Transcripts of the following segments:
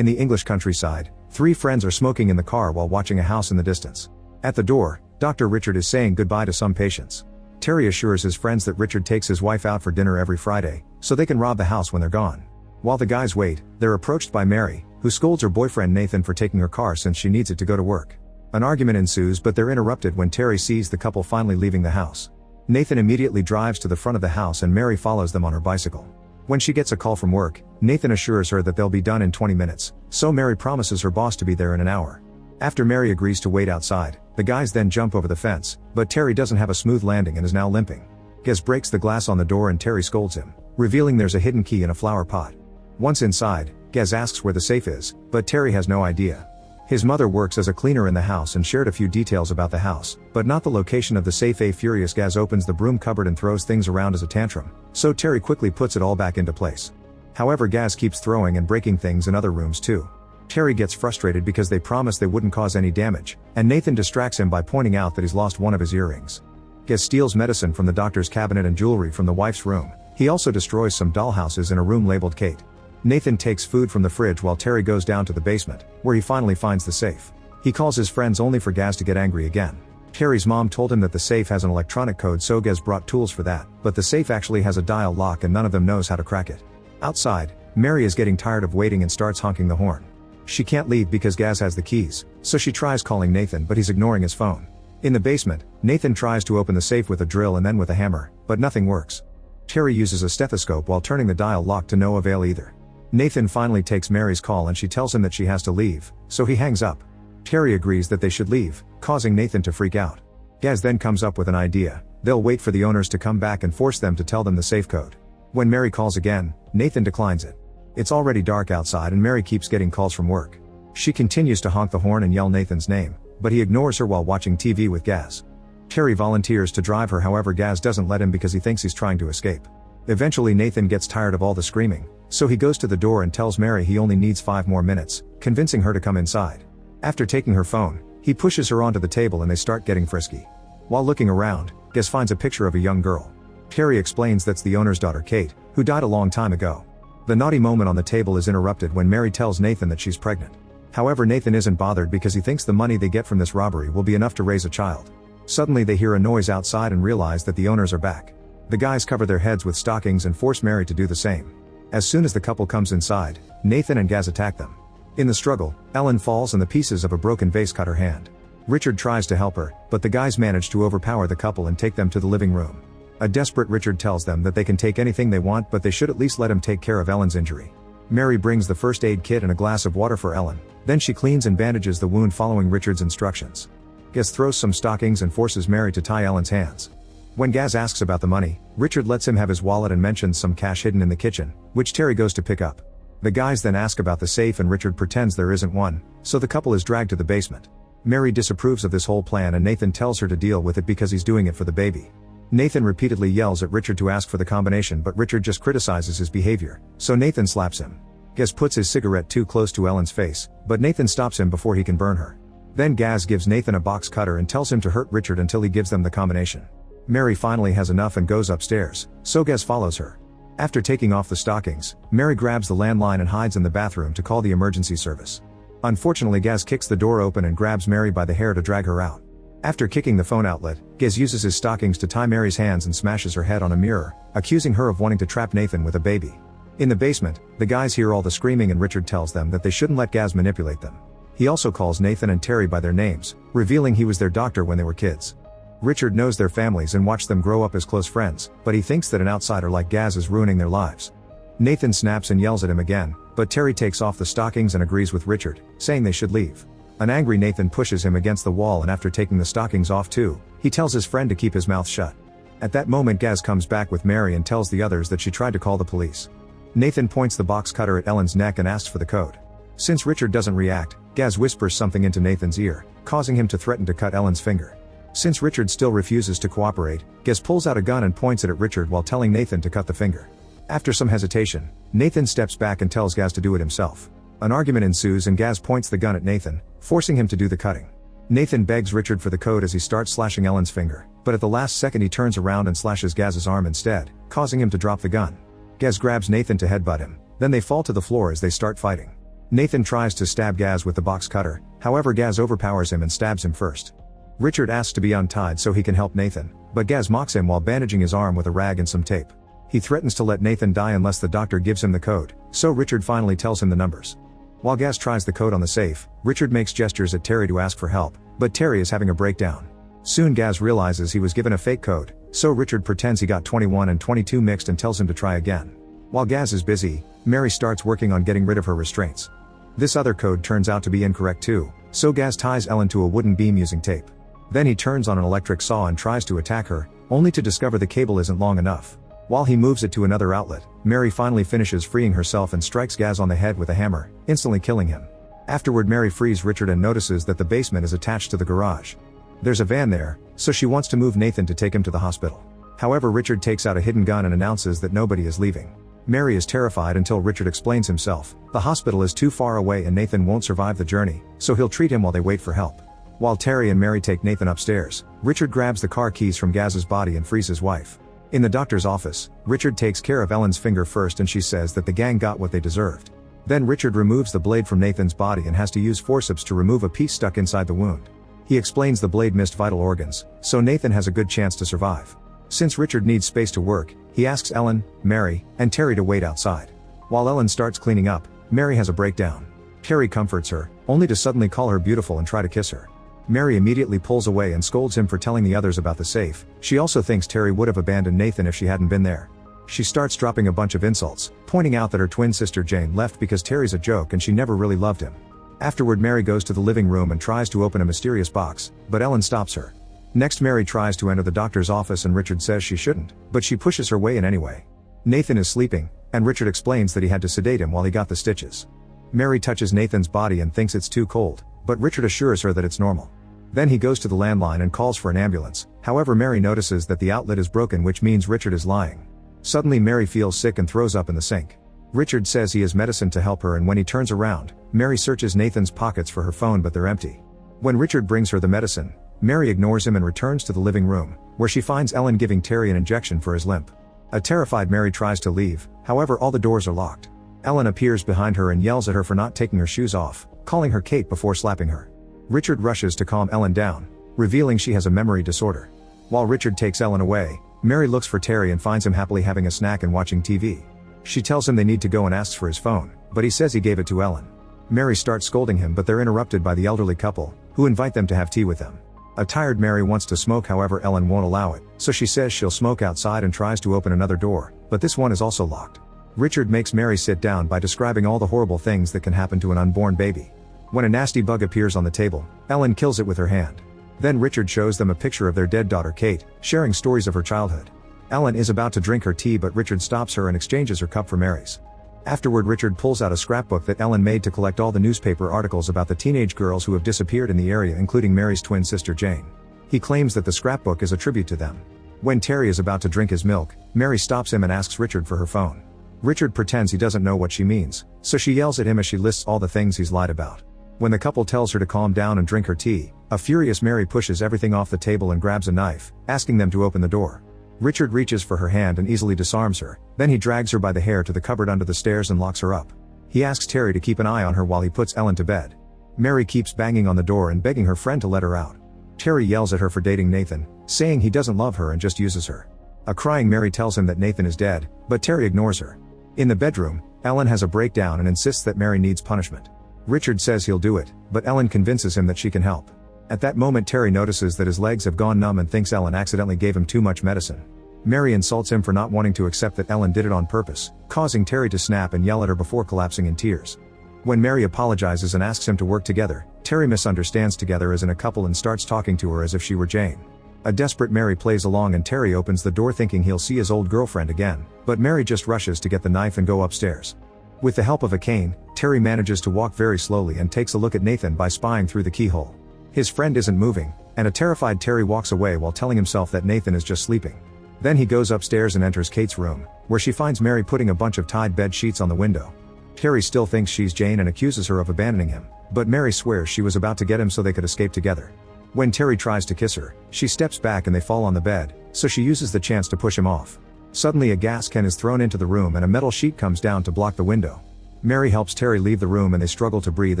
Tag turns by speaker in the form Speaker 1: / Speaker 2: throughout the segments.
Speaker 1: In the English countryside, three friends are smoking in the car while watching a house in the distance. At the door, Dr. Richard is saying goodbye to some patients. Terry assures his friends that Richard takes his wife out for dinner every Friday, so they can rob the house when they're gone. While the guys wait, they're approached by Mary, who scolds her boyfriend Nathan for taking her car since she needs it to go to work. An argument ensues, but they're interrupted when Terry sees the couple finally leaving the house. Nathan immediately drives to the front of the house and Mary follows them on her bicycle. When she gets a call from work, Nathan assures her that they'll be done in 20 minutes, so Mary promises her boss to be there in an hour. After Mary agrees to wait outside, the guys then jump over the fence, but Terry doesn't have a smooth landing and is now limping. Gaz breaks the glass on the door and Terry scolds him, revealing there's a hidden key in a flower pot. Once inside, Gaz asks where the safe is, but Terry has no idea. His mother works as a cleaner in the house and shared a few details about the house, but not the location of the safe. A furious Gaz opens the broom cupboard and throws things around as a tantrum, so Terry quickly puts it all back into place. However, Gaz keeps throwing and breaking things in other rooms too. Terry gets frustrated because they promise they wouldn't cause any damage, and Nathan distracts him by pointing out that he's lost one of his earrings. Gaz steals medicine from the doctor's cabinet and jewelry from the wife's room. He also destroys some dollhouses in a room labeled Kate. Nathan takes food from the fridge while Terry goes down to the basement, where he finally finds the safe. He calls his friends only for Gaz to get angry again. Terry's mom told him that the safe has an electronic code, so Gaz brought tools for that, but the safe actually has a dial lock and none of them knows how to crack it. Outside, Mary is getting tired of waiting and starts honking the horn. She can't leave because Gaz has the keys, so she tries calling Nathan, but he's ignoring his phone. In the basement, Nathan tries to open the safe with a drill and then with a hammer, but nothing works. Terry uses a stethoscope while turning the dial lock to no avail either. Nathan finally takes Mary's call and she tells him that she has to leave, so he hangs up. Terry agrees that they should leave, causing Nathan to freak out. Gaz then comes up with an idea. They'll wait for the owners to come back and force them to tell them the safe code. When Mary calls again, Nathan declines it. It's already dark outside and Mary keeps getting calls from work. She continues to honk the horn and yell Nathan's name, but he ignores her while watching TV with Gaz. Terry volunteers to drive her, however Gaz doesn't let him because he thinks he's trying to escape. Eventually Nathan gets tired of all the screaming, so he goes to the door and tells Mary he only needs 5 more minutes, convincing her to come inside. After taking her phone, he pushes her onto the table and they start getting frisky. While looking around, Gaz finds a picture of a young girl. Terry explains that's the owner's daughter Kate, who died a long time ago. The naughty moment on the table is interrupted when Mary tells Nathan that she's pregnant. However, Nathan isn't bothered because he thinks the money they get from this robbery will be enough to raise a child. Suddenly they hear a noise outside and realize that the owners are back. The guys cover their heads with stockings and force Mary to do the same. As soon as the couple comes inside, Nathan and Gaz attack them. In the struggle, Ellen falls and the pieces of a broken vase cut her hand. Richard tries to help her, but the guys manage to overpower the couple and take them to the living room. A desperate Richard tells them that they can take anything they want, but they should at least let him take care of Ellen's injury. Mary brings the first aid kit and a glass of water for Ellen, then she cleans and bandages the wound following Richard's instructions. Gaz throws some stockings and forces Mary to tie Ellen's hands. When Gaz asks about the money, Richard lets him have his wallet and mentions some cash hidden in the kitchen, which Terry goes to pick up. The guys then ask about the safe and Richard pretends there isn't one, so the couple is dragged to the basement. Mary disapproves of this whole plan and Nathan tells her to deal with it because he's doing it for the baby. Nathan repeatedly yells at Richard to ask for the combination, but Richard just criticizes his behavior, so Nathan slaps him. Gaz puts his cigarette too close to Ellen's face, but Nathan stops him before he can burn her. Then Gaz gives Nathan a box cutter and tells him to hurt Richard until he gives them the combination. Mary finally has enough and goes upstairs, so Gaz follows her. After taking off the stockings, Mary grabs the landline and hides in the bathroom to call the emergency service. Unfortunately, Gaz kicks the door open and grabs Mary by the hair to drag her out. After kicking the phone outlet, Gaz uses his stockings to tie Mary's hands and smashes her head on a mirror, accusing her of wanting to trap Nathan with a baby. In the basement, the guys hear all the screaming and Richard tells them that they shouldn't let Gaz manipulate them. He also calls Nathan and Terry by their names, revealing he was their doctor when they were kids. Richard knows their families and watched them grow up as close friends, but he thinks that an outsider like Gaz is ruining their lives. Nathan snaps and yells at him again, but Terry takes off the stockings and agrees with Richard, saying they should leave. An angry Nathan pushes him against the wall and after taking the stockings off too, he tells his friend to keep his mouth shut. At that moment Gaz comes back with Mary and tells the others that she tried to call the police. Nathan points the box cutter at Ellen's neck and asks for the code. Since Richard doesn't react, Gaz whispers something into Nathan's ear, causing him to threaten to cut Ellen's finger. Since Richard still refuses to cooperate, Gaz pulls out a gun and points it at Richard while telling Nathan to cut the finger. After some hesitation, Nathan steps back and tells Gaz to do it himself. An argument ensues and Gaz points the gun at Nathan, forcing him to do the cutting. Nathan begs Richard for the code as he starts slashing Ellen's finger, but at the last second he turns around and slashes Gaz's arm instead, causing him to drop the gun. Gaz grabs Nathan to headbutt him, then they fall to the floor as they start fighting. Nathan tries to stab Gaz with the box cutter, however Gaz overpowers him and stabs him first. Richard asks to be untied so he can help Nathan, but Gaz mocks him while bandaging his arm with a rag and some tape. He threatens to let Nathan die unless the doctor gives him the code, so Richard finally tells him the numbers. While Gaz tries the code on the safe, Richard makes gestures at Terry to ask for help, but Terry is having a breakdown. Soon Gaz realizes he was given a fake code, so Richard pretends he got 21 and 22 mixed and tells him to try again. While Gaz is busy, Mary starts working on getting rid of her restraints. This other code turns out to be incorrect too, so Gaz ties Ellen to a wooden beam using tape. Then he turns on an electric saw and tries to attack her, only to discover the cable isn't long enough. While he moves it to another outlet, Mary finally finishes freeing herself and strikes Gaz on the head with a hammer, instantly killing him. Afterward Mary frees Richard and notices that the basement is attached to the garage. There's a van there, so she wants to move Nathan to take him to the hospital. However, Richard takes out a hidden gun and announces that nobody is leaving. Mary is terrified until Richard explains himself. The hospital is too far away and Nathan won't survive the journey, so he'll treat him while they wait for help. While Terry and Mary take Nathan upstairs, Richard grabs the car keys from Gaz's body and frees his wife. In the doctor's office, Richard takes care of Ellen's finger first and she says that the gang got what they deserved. Then Richard removes the blade from Nathan's body and has to use forceps to remove a piece stuck inside the wound. He explains the blade missed vital organs, so Nathan has a good chance to survive. Since Richard needs space to work, he asks Ellen, Mary, and Terry to wait outside. While Ellen starts cleaning up, Mary has a breakdown. Terry comforts her, only to suddenly call her beautiful and try to kiss her. Mary immediately pulls away and scolds him for telling the others about the safe. She also thinks Terry would have abandoned Nathan if she hadn't been there. She starts dropping a bunch of insults, pointing out that her twin sister Jane left because Terry's a joke and she never really loved him. Afterward Mary goes to the living room and tries to open a mysterious box, but Ellen stops her. Next Mary tries to enter the doctor's office and Richard says she shouldn't, but she pushes her way in anyway. Nathan is sleeping, and Richard explains that he had to sedate him while he got the stitches. Mary touches Nathan's body and thinks it's too cold, but Richard assures her that it's normal. Then he goes to the landline and calls for an ambulance, however Mary notices that the outlet is broken, which means Richard is lying. Suddenly Mary feels sick and throws up in the sink. Richard says he has medicine to help her, and when he turns around, Mary searches Nathan's pockets for her phone but they're empty. When Richard brings her the medicine, Mary ignores him and returns to the living room, where she finds Ellen giving Terry an injection for his limp. A terrified Mary tries to leave, however all the doors are locked. Ellen appears behind her and yells at her for not taking her shoes off, calling her Kate before slapping her. Richard rushes to calm Ellen down, revealing she has a memory disorder. While Richard takes Ellen away, Mary looks for Terry and finds him happily having a snack and watching TV. She tells him they need to go and asks for his phone, but he says he gave it to Ellen. Mary starts scolding him, but they're interrupted by the elderly couple, who invite them to have tea with them. A tired Mary wants to smoke, however Ellen won't allow it, so she says she'll smoke outside and tries to open another door, but this one is also locked. Richard makes Mary sit down by describing all the horrible things that can happen to an unborn baby. When a nasty bug appears on the table, Ellen kills it with her hand. Then Richard shows them a picture of their dead daughter Kate, sharing stories of her childhood. Ellen is about to drink her tea, but Richard stops her and exchanges her cup for Mary's. Afterward Richard pulls out a scrapbook that Ellen made to collect all the newspaper articles about the teenage girls who have disappeared in the area, including Mary's twin sister Jane. He claims that the scrapbook is a tribute to them. When Terry is about to drink his milk, Mary stops him and asks Richard for her phone. Richard pretends he doesn't know what she means, so she yells at him as she lists all the things he's lied about. When the couple tells her to calm down and drink her tea, a furious Mary pushes everything off the table and grabs a knife, asking them to open the door. Richard reaches for her hand and easily disarms her, then he drags her by the hair to the cupboard under the stairs and locks her up. He asks Terry to keep an eye on her while he puts Ellen to bed. Mary keeps banging on the door and begging her friend to let her out. Terry yells at her for dating Nathan, saying he doesn't love her and just uses her. A crying Mary tells him that Nathan is dead, but Terry ignores her. In the bedroom, Ellen has a breakdown and insists that Mary needs punishment. Richard says he'll do it, but Ellen convinces him that she can help. At that moment Terry notices that his legs have gone numb and thinks Ellen accidentally gave him too much medicine. Mary insults him for not wanting to accept that Ellen did it on purpose, causing Terry to snap and yell at her before collapsing in tears. When Mary apologizes and asks him to work together, Terry misunderstands together as in a couple and starts talking to her as if she were Jane. A desperate Mary plays along and Terry opens the door thinking he'll see his old girlfriend again, but Mary just rushes to get the knife and go upstairs. With the help of a cane, Terry manages to walk very slowly and takes a look at Nathan by spying through the keyhole. His friend isn't moving, and a terrified Terry walks away while telling himself that Nathan is just sleeping. Then he goes upstairs and enters Kate's room, where she finds Mary putting a bunch of tied bed sheets on the window. Terry still thinks she's Jane and accuses her of abandoning him, but Mary swears she was about to get him so they could escape together. When Terry tries to kiss her, she steps back and they fall on the bed, so she uses the chance to push him off. Suddenly a gas can is thrown into the room and a metal sheet comes down to block the window. Mary helps Terry leave the room and they struggle to breathe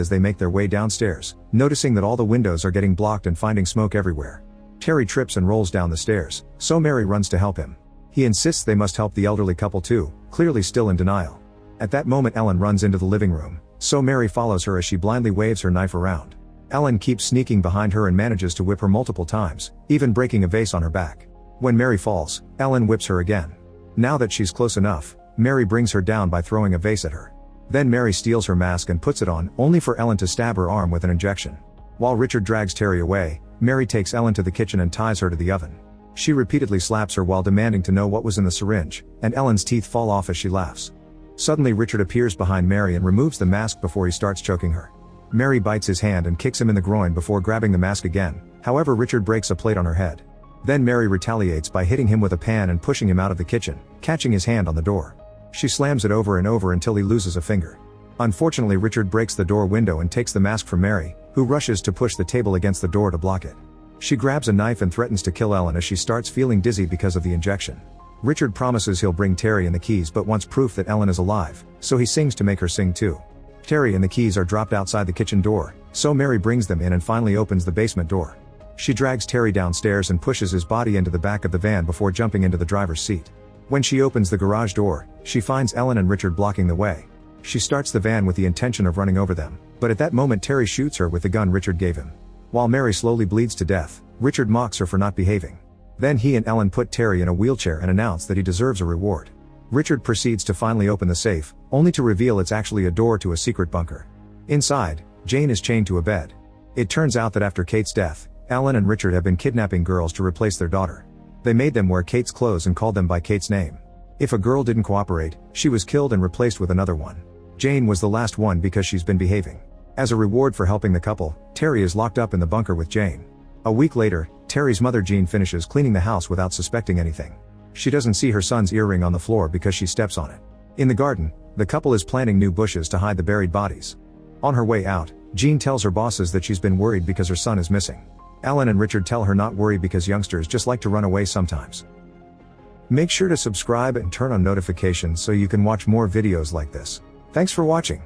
Speaker 1: as they make their way downstairs, noticing that all the windows are getting blocked and finding smoke everywhere. Terry trips and rolls down the stairs, so Mary runs to help him. He insists they must help the elderly couple too, clearly still in denial. At that moment Ellen runs into the living room, so Mary follows her as she blindly waves her knife around. Ellen keeps sneaking behind her and manages to whip her multiple times, even breaking a vase on her back. When Mary falls, Ellen whips her again. Now that she's close enough, Mary brings her down by throwing a vase at her. Then Mary steals her mask and puts it on, only for Ellen to stab her arm with an injection. While Richard drags Terry away, Mary takes Ellen to the kitchen and ties her to the oven. She repeatedly slaps her while demanding to know what was in the syringe, and Ellen's teeth fall off as she laughs. Suddenly Richard appears behind Mary and removes the mask before he starts choking her. Mary bites his hand and kicks him in the groin before grabbing the mask again, however Richard breaks a plate on her head. Then Mary retaliates by hitting him with a pan and pushing him out of the kitchen, catching his hand on the door. She slams it over and over until he loses a finger. Unfortunately Richard breaks the door window and takes the mask from Mary, who rushes to push the table against the door to block it. She grabs a knife and threatens to kill Ellen as she starts feeling dizzy because of the injection. Richard promises he'll bring Terry and the keys but wants proof that Ellen is alive, so he sings to make her sing too. Terry and the keys are dropped outside the kitchen door, so Mary brings them in and finally opens the basement door. She drags Terry downstairs and pushes his body into the back of the van before jumping into the driver's seat. When she opens the garage door, she finds Ellen and Richard blocking the way. She starts the van with the intention of running over them, but at that moment Terry shoots her with the gun Richard gave him. While Mary slowly bleeds to death, Richard mocks her for not behaving. Then he and Ellen put Terry in a wheelchair and announce that he deserves a reward. Richard proceeds to finally open the safe, only to reveal it's actually a door to a secret bunker. Inside, Jane is chained to a bed. It turns out that after Kate's death, Ellen and Richard have been kidnapping girls to replace their daughter. They made them wear Kate's clothes and called them by Kate's name. If a girl didn't cooperate, she was killed and replaced with another one. Jane was the last one because she's been behaving. As a reward for helping the couple, Terry is locked up in the bunker with Jane. A week later, Terry's mother Jean finishes cleaning the house without suspecting anything. She doesn't see her son's earring on the floor because she steps on it. In the garden, the couple is planting new bushes to hide the buried bodies. On her way out, Jean tells her bosses that she's been worried because her son is missing. Ellen and Richard tell her not worry because youngsters just like to run away sometimes. Make sure to subscribe and turn on notifications so you can watch more videos like this. Thanks for watching.